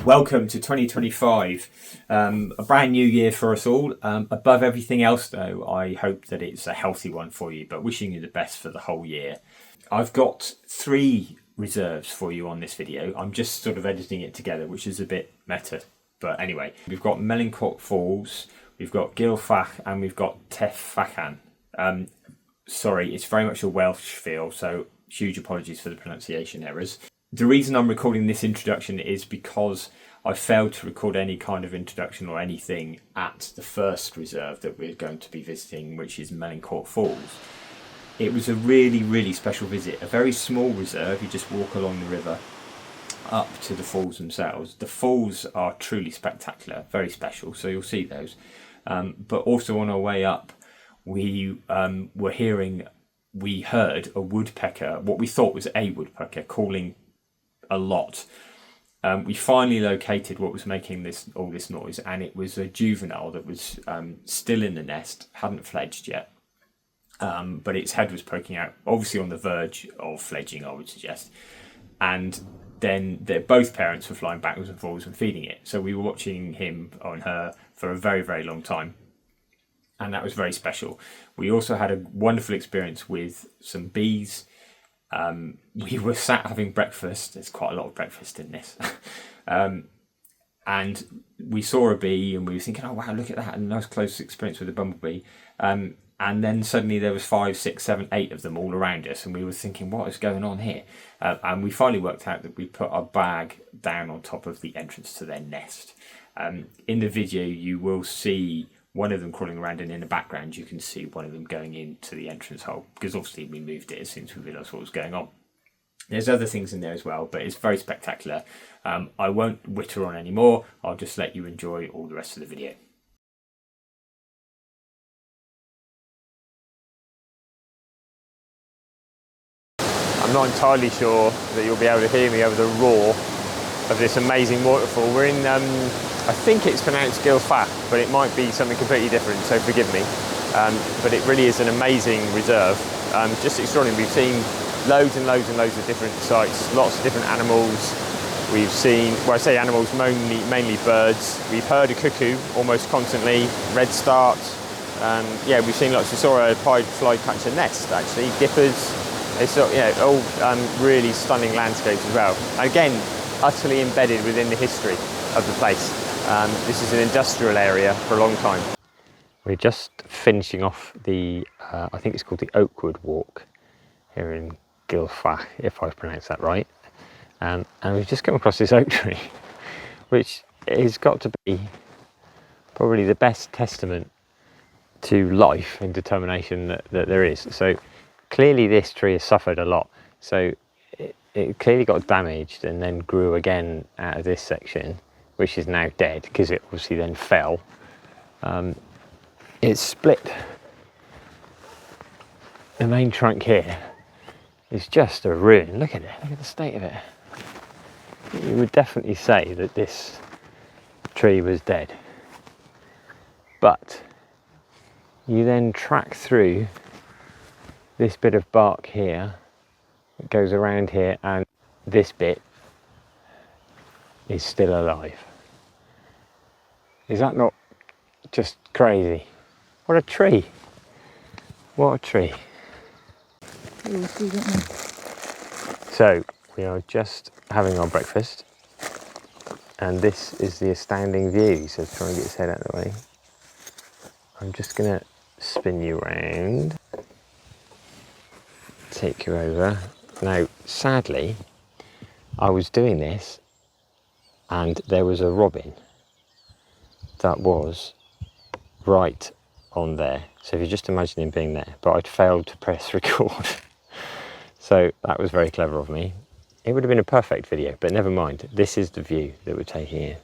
Welcome to 2025, a brand new year for us all. Above everything else though, I hope that it's a healthy one for you, but wishing you the best for the whole year. I've got 3 reserves for you on this video. I'm just sort of editing it together, which is a bit meta, but anyway. We've got Melincourt Falls, we've got Gilfach, and we've got Taf Fechan. Sorry, it's very much a Welsh feel, so huge apologies for the pronunciation errors. The reason I'm recording this introduction is because I failed to record any kind of introduction or anything at the first reserve that we're going to be visiting, which is Melincourt Falls. It was a really special visit, a very small reserve. You just walk along the river up to the falls themselves. The falls are truly spectacular, very special, so you'll see those. But also on our way up, we heard a woodpecker, what we thought was a woodpecker, calling a lot. We finally located what was making all this noise, and it was a juvenile that was still in the nest, hadn't fledged yet, but its head was poking out, obviously on the verge of fledging, I would suggest. And then both parents were flying backwards and forwards and feeding it. So we were watching him on her for a very long time, and that was very special. We also had a wonderful experience with some bees. We were sat having breakfast. There's quite a lot of breakfast in this. And we saw a bee and we were thinking, oh wow, look at that, a nice close experience with a bumblebee. And then suddenly there was 5, 6, 7, 8 of them all around us, and we were thinking, what is going on here? And we finally worked out that we put our bag down on top of the entrance to their nest. In the video you will see one of them crawling around, and in the background you can see one of them going into the entrance hole, because obviously we moved it as soon as we realised what was going on. There's other things in there as well, but it's very spectacular. I won't witter on anymore. I'll just let you enjoy all the rest of the video. I'm not entirely sure that you'll be able to hear me over the roar of this amazing waterfall. We're in, I think it's pronounced Gilfach, but it might be something completely different, so forgive me. But it really is an amazing reserve, just extraordinary. We've seen loads and loads of different sights, lots of different animals. We've seen, well, I say animals, mainly birds. We've heard a cuckoo almost constantly, redstart. Yeah, we've seen lots. We saw a pied flycatcher nest actually, dippers. It's all really stunning landscapes as well. Again, utterly embedded within the history of the place. This is an industrial area for a long time. We're just finishing off the, I think it's called the Oakwood Walk here in Gilfach, if I've pronounced that right. And we've just come across this oak tree, which has got to be probably the best testament to life and determination that there is. So clearly this tree has suffered a lot. So it clearly got damaged and then grew again out of this section, which is now dead because it obviously then fell. It's split. The main trunk here is just a ruin. Look at it, look at the state of it. You would definitely say that this tree was dead. But you then track through this bit of bark here, it goes around here, and this bit is still alive. Is that not just crazy? What a tree! What a tree! So we are just having our breakfast, and this is the astounding view. So try and get his head out of the way. I'm just gonna spin you around, take you over. Now, sadly, I was doing this and there was a robin that was right on there. So if you just imagine him being there, but I'd failed to press record. So that was very clever of me. It would have been a perfect video, but never mind. This is the view that we're taking here.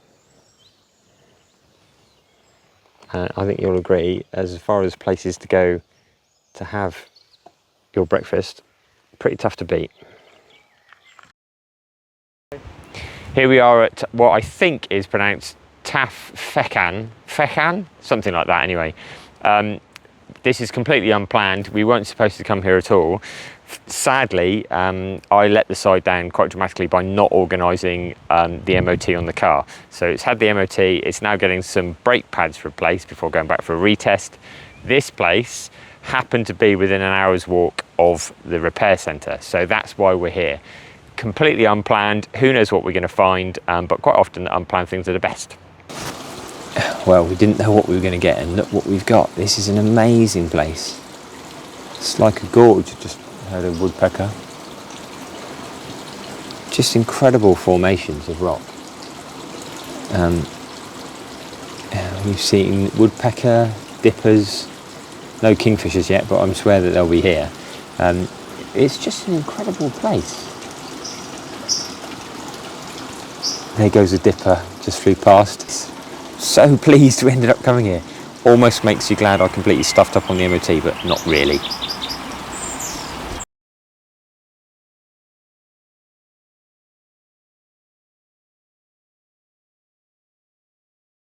I think you'll agree, as far as places to go to have your breakfast, pretty tough to beat. Here we are at what I think is pronounced Taf Fechan, something like that anyway. This is completely unplanned. We weren't supposed to come here at all. Sadly, I let the side down quite dramatically by not organising the MOT on the car. So it's had the MOT, it's now getting some brake pads replaced before going back for a retest. This place happened to be within an hour's walk of the repair centre, so that's why we're here. Completely unplanned, who knows what we're going to find, but quite often unplanned things are the best. Well, we didn't know what we were going to get, and look what we've got. This is an amazing place. It's like a gorge. Just heard a woodpecker. Just incredible formations of rock. We've seen woodpecker, dippers, no kingfishers yet, but I swear that they'll be here. It's just an incredible place. There goes a dipper, just flew past. So pleased we ended up coming here. Almost makes you glad I completely stuffed up on the MOT, but not really.